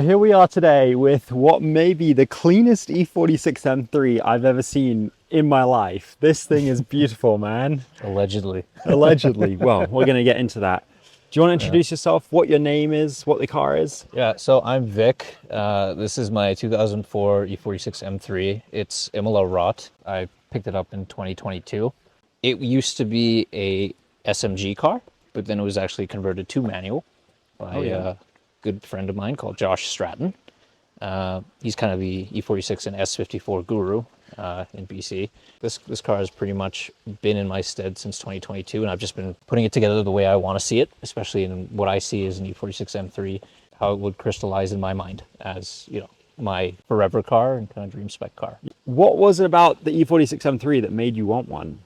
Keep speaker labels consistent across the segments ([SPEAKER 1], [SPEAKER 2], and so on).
[SPEAKER 1] here we are today with what may be the cleanest E46 M3 I've ever seen in my life. This thing is beautiful, man.
[SPEAKER 2] Allegedly.
[SPEAKER 1] Allegedly. Well, we're going to get into that. Do you want to introduce yourself, what your name is, what the car is?
[SPEAKER 2] Yeah, so I'm Vic. This is my 2004 E46 M3. It's Imola Rot. I picked it up in 2022. It used to be a SMG car, but then it was actually converted to manual by a good friend of mine called Josh Stratton. He's kind of the E46 and S54 guru in BC. This car has pretty much been in my stead since 2022, and I've just been putting it together the way I want to see it, especially in what I see as an E46 M3, how it would crystallize in my mind as, you know, my forever car and kind of dream spec car.
[SPEAKER 1] What was it about the E46 M3 that made you want one?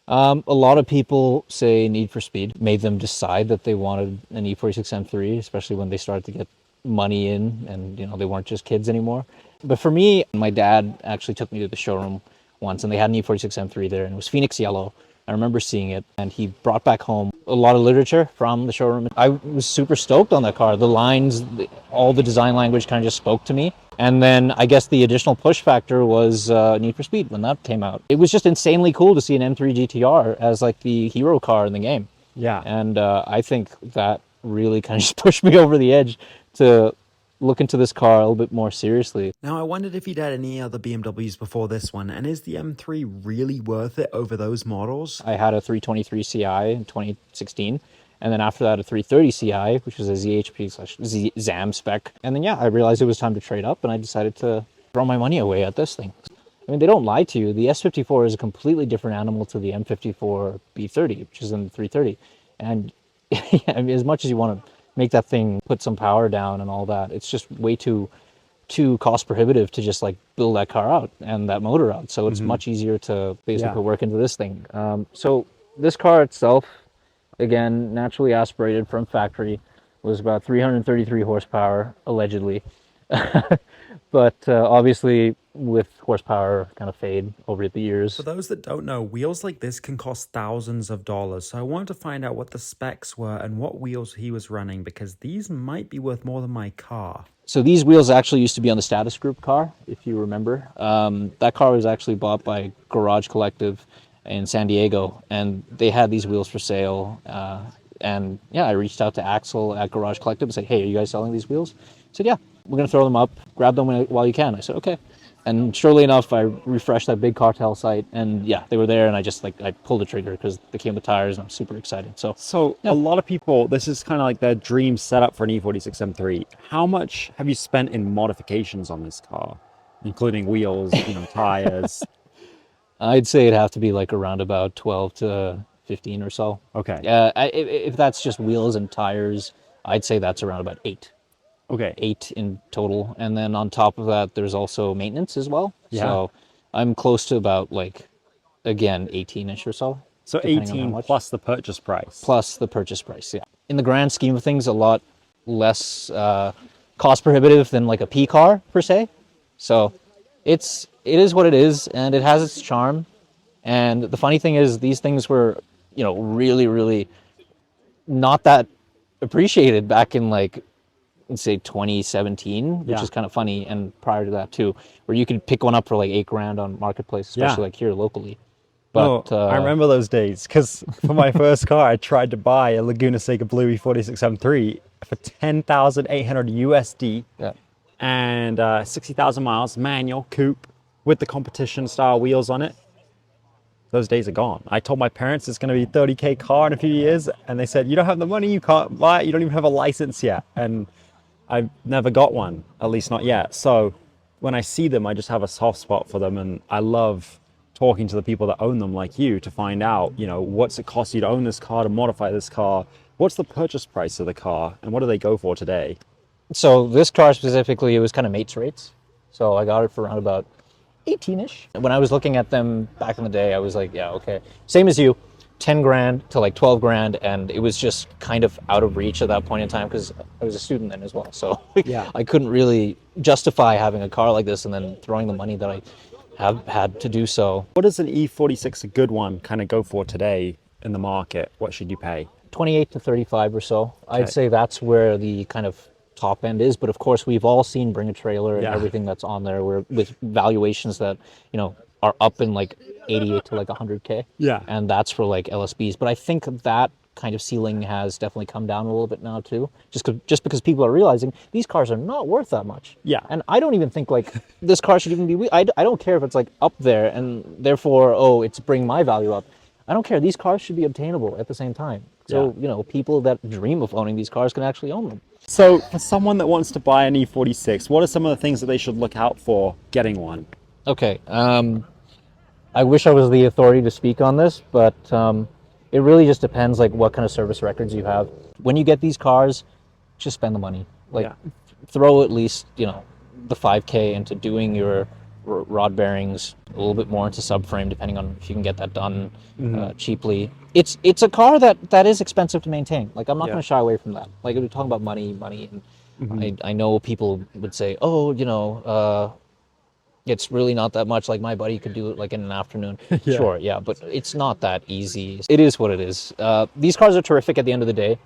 [SPEAKER 2] A lot of people say Need for Speed made them decide that they wanted an E46 M3, especially when they started to get money in and, you know, they weren't just kids anymore. But for me, my dad actually took me to the showroom once and they had an E46 M3 there and it was Phoenix yellow. I remember seeing it and he brought back home a lot of literature from the showroom. I was super stoked on that car. The lines, all the design language kind of just spoke to me. And then I guess the additional push factor was Need for Speed when that came out. It was just insanely cool to see an M3 GTR as like the hero car in the game.
[SPEAKER 1] Yeah.
[SPEAKER 2] And I think that really kind of just pushed me over the edge to look into this car a little bit more seriously.
[SPEAKER 3] Now, I wondered if you'd had any other BMWs before this one, and is the M3 really worth it over those models?
[SPEAKER 2] I had a 323 Ci in 2016, and then after that a 330 Ci, which was a ZHP/ZAM spec. And then, yeah, I realized it was time to trade up, and I decided to throw my money away at this thing. I mean, they don't lie to you. The S54 is a completely different animal to the M54 B30, which is in the 330. And I mean, as much as you want to make that thing put some power down and all that, it's just way too cost prohibitive to just like build that car out and that motor out. So it's much easier to basically work into this thing. So this car itself, again, naturally aspirated from factory, was about 333 horsepower, allegedly. But obviously with horsepower kind of fade over the years.
[SPEAKER 3] For those that don't know, wheels like this can cost thousands of dollars, so I wanted to find out what the specs were and what wheels he was running, because these might be worth more than my car.
[SPEAKER 2] So these wheels actually used to be on the Status Group car, if you remember. That car was actually bought by Garage Collective in San Diego, and they had these wheels for sale. And yeah, I reached out to Axel at Garage Collective and said, hey, are you guys selling these wheels? He said, yeah, we're going to throw them up, grab them while you can. I said, okay. And surely enough, I refreshed that big cartel site, and yeah, they were there, and I just I pulled the trigger because they came with tires, and I'm super excited. So
[SPEAKER 1] A lot of people, this is kind of like their dream setup for an E46 M3. How much have you spent in modifications on this car, including wheels, tires?
[SPEAKER 2] I'd say it'd have to be like around about 12 to 15 or so.
[SPEAKER 1] Okay.
[SPEAKER 2] If that's just wheels and tires, I'd say that's around about 8.
[SPEAKER 1] Okay.
[SPEAKER 2] 8 in total. And then on top of that, there's also maintenance as well.
[SPEAKER 1] Yeah.
[SPEAKER 2] So I'm close to about like, again, 18-ish or so.
[SPEAKER 1] So 18 plus the purchase price.
[SPEAKER 2] Plus the purchase price, yeah. In the grand scheme of things, a lot less cost prohibitive than like a P car per se. So it is what it is, and it has its charm. And the funny thing is, these things were, really, really not that appreciated back in like, let's say 2017, which is kind of funny, and prior to that too, where you could pick one up for like $8,000 on Marketplace, especially like here locally. But
[SPEAKER 1] I remember those days, because for my first car, I tried to buy a Laguna Seca Blue E46 M3 for 10,800 USD, and 60,000 miles, manual, coupe, with the competition style wheels on it. Those days are gone. I told my parents it's going to be a $30K car in a few years, and they said, you don't have the money, you can't buy it, you don't even have a license yet. And I've never got one, at least not yet. So when I see them, I just have a soft spot for them, and I love talking to the people that own them like you to find out, what's it cost you to own this car, to modify this car, what's the purchase price of the car, and what do they go for today?
[SPEAKER 2] So this car specifically, it was kind of mates rates. So I got it for around about 18-ish. When I was looking at them back in the day, I was like, yeah, okay. Same as you, 10 grand to like 12 grand. And it was just kind of out of reach at that point in time because I was a student then as well. So I couldn't really justify having a car like this and then throwing the money that I have had to do so.
[SPEAKER 1] What does an E46, a good one, kind of go for today in the market? What should you pay?
[SPEAKER 2] 28 to 35 or so. I'd say that's where the kind of top end is, but of course we've all seen Bring a Trailer and
[SPEAKER 1] Yeah.
[SPEAKER 2] everything that's on there, where with valuations that, you know, are up in like 88 to like 100K.
[SPEAKER 1] Yeah.
[SPEAKER 2] And that's for like LSBs. But I think that kind of ceiling has definitely come down a little bit now too, just because people are realizing these cars are not worth that much.
[SPEAKER 1] Yeah.
[SPEAKER 2] And I don't even think like this car should even be, I don't care if it's like up there and therefore, oh, it's bring my value up. I don't care. These cars should be obtainable at the same time. So, you know, people that dream of owning these cars can actually own them.
[SPEAKER 1] So for someone that wants to buy an E46, what are some of the things that they should look out for getting one?
[SPEAKER 2] Okay. I wish I was the authority to speak on this, but it really just depends like what kind of service records you have. When you get these cars, just spend the money. Like throw at least, you know, the 5K into doing your rod bearings, a little bit more into subframe, depending on if you can get that done cheaply. It's a car that is expensive to maintain. Like I'm not going to shy away from that. Like we're talking about money, and I know people would say, oh, you know, it's really not that much. Like my buddy could do it like in an afternoon. Sure, yeah, but it's not that easy. It is what it is. These cars are terrific at the end of the day.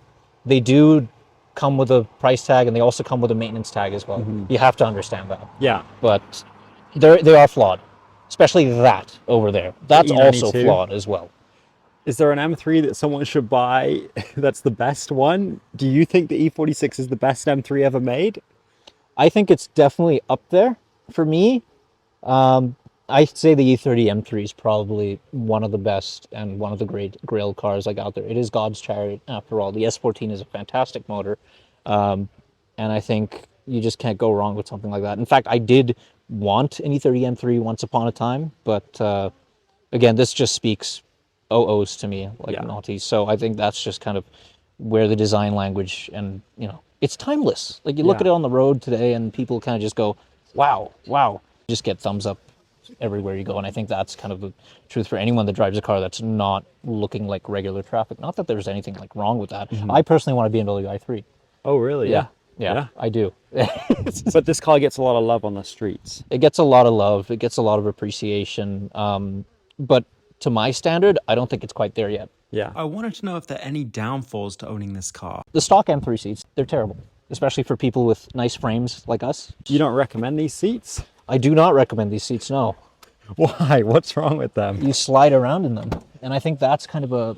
[SPEAKER 2] They do come with a price tag, and they also come with a maintenance tag as well. You have to understand that.
[SPEAKER 1] Yeah.
[SPEAKER 2] But they are flawed, especially that over there. That's also flawed as well.
[SPEAKER 1] Is there an M3 that someone should buy that's the best one? Do you think the E46 is the best M3 ever made?
[SPEAKER 2] I think it's definitely up there for me. I'd say the E30 M3 is probably one of the best and one of the great grail cars like out there. It is God's chariot after all. The S14 is a fantastic motor, and I think you just can't go wrong with something like that. In fact, I did want an E30 M3 once upon a time, but again, this just speaks OOs to me, like naughty. So I think that's just kind of where the design language, and you know, it's timeless. Like you look at it on the road today, and people kind of just go, "Wow, wow!" Just get thumbs up everywhere you go. And I think that's kind of the truth for anyone that drives a car that's not looking like regular traffic. Not that there's anything like wrong with that. I personally want a BMW i3.
[SPEAKER 1] Oh, really?
[SPEAKER 2] Yeah, I do.
[SPEAKER 1] But this car gets a lot of love on the streets.
[SPEAKER 2] It gets a lot of love. It gets a lot of appreciation. But to my standard, I don't think it's quite there yet.
[SPEAKER 1] Yeah.
[SPEAKER 3] I wanted to know if there are any downfalls to owning this car.
[SPEAKER 2] The stock M3 seats, they're terrible, especially for people with nice frames like us.
[SPEAKER 1] You don't recommend these seats?
[SPEAKER 2] I do not recommend these seats, no.
[SPEAKER 1] Why? What's wrong with them?
[SPEAKER 2] You slide around in them. And I think that's kind of a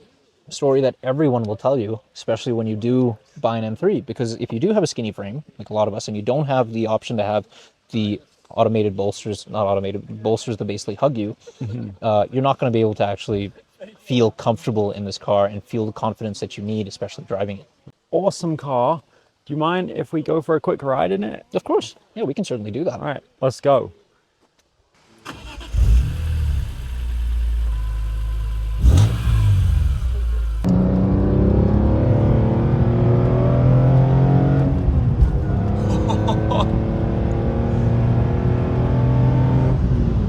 [SPEAKER 2] story that everyone will tell you, especially when you do buy an M3. Because if you do have a skinny frame, like a lot of us, and you don't have the option to have the automated bolsters, not automated, bolsters that basically hug you, you're not going to be able to actually feel comfortable in this car and feel the confidence that you need, especially driving it.
[SPEAKER 1] Awesome car. Do you mind if we go for a quick ride in it?
[SPEAKER 2] Of course. Yeah, we can certainly do that.
[SPEAKER 1] All right, let's go.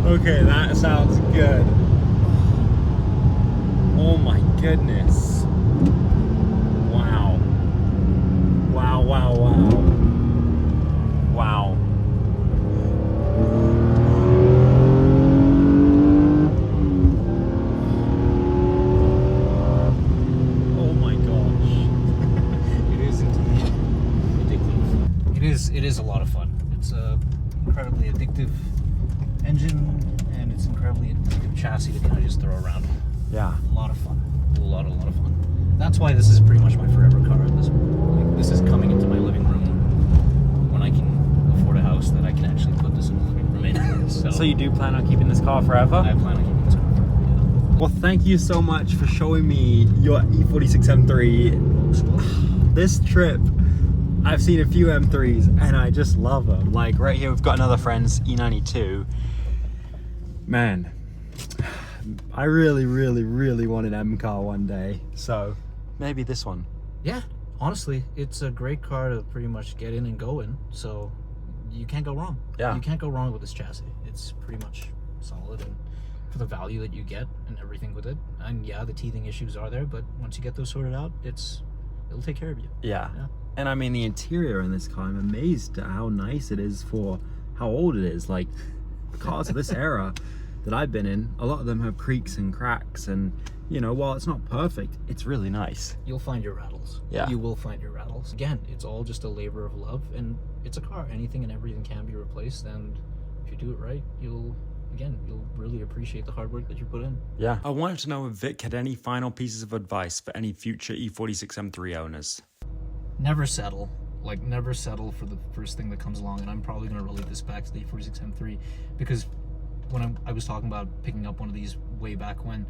[SPEAKER 1] Okay, that sounds good. Oh my goodness. Wow. Wow, wow, wow. Wow. Oh my gosh.
[SPEAKER 2] It is indeed addictive. It is a lot of fun. It's a incredibly addictive engine, and it's incredibly addictive chassis to kind of just throw around.
[SPEAKER 1] Yeah.
[SPEAKER 2] A lot of fun. A lot of fun. That's why this is pretty much my forever car at this point. Like, this is coming into my living room when I can afford a house that I can actually put this in the living room in.
[SPEAKER 1] So you do plan on keeping this car forever?
[SPEAKER 2] I plan on keeping this car forever, yeah.
[SPEAKER 1] Well, thank you so much for showing me your E46 M3. This trip, I've seen a few M3s and I just love them. Like right here, we've got another friend's E92. Man, I really, really, really want an M car one day. So maybe this one.
[SPEAKER 2] Yeah, honestly, it's a great car to pretty much get in and go in. So you can't go wrong.
[SPEAKER 1] Yeah.
[SPEAKER 2] You can't go wrong with this chassis. It's pretty much solid, and for the value that you get and everything with it. And yeah, the teething issues are there, but once you get those sorted out, it'll take care of you.
[SPEAKER 1] Yeah. And I mean, the interior in this car, I'm amazed at how nice it is for how old it is. Like, cars of this era,
[SPEAKER 3] that I've been in, a lot of them have creaks and cracks, and you know, while it's not perfect, it's really nice.
[SPEAKER 2] You'll find your rattles.
[SPEAKER 3] Yeah.
[SPEAKER 2] You will find your rattles. Again, it's all just a labor of love, and it's a car. Anything and everything can be replaced, and if you do it right, you'll really appreciate the hard work that you put in.
[SPEAKER 3] Yeah. I wanted to know if Vic had any final pieces of advice for any future E46 M3 owners.
[SPEAKER 2] Never settle. Like, never settle for the first thing that comes along, and I'm probably going to relate this back to the E46 M3, because when I was talking about picking up one of these way back when,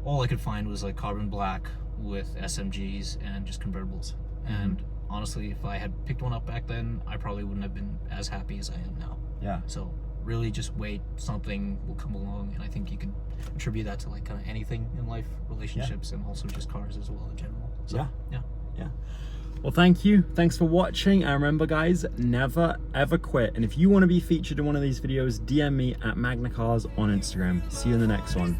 [SPEAKER 2] all I could find was like carbon black with SMGs and just convertibles. And honestly, if I had picked one up back then, I probably wouldn't have been as happy as I am now.
[SPEAKER 3] Yeah.
[SPEAKER 2] So really just wait, something will come along, and I think you can attribute that to like kind of anything in life, relationships, and also just cars as well in general. So, yeah.
[SPEAKER 3] Well, thank you. Thanks for watching. And remember, guys, never ever quit. And if you want to be featured in one of these videos, DM me at Magnacars on Instagram. See you in the next one.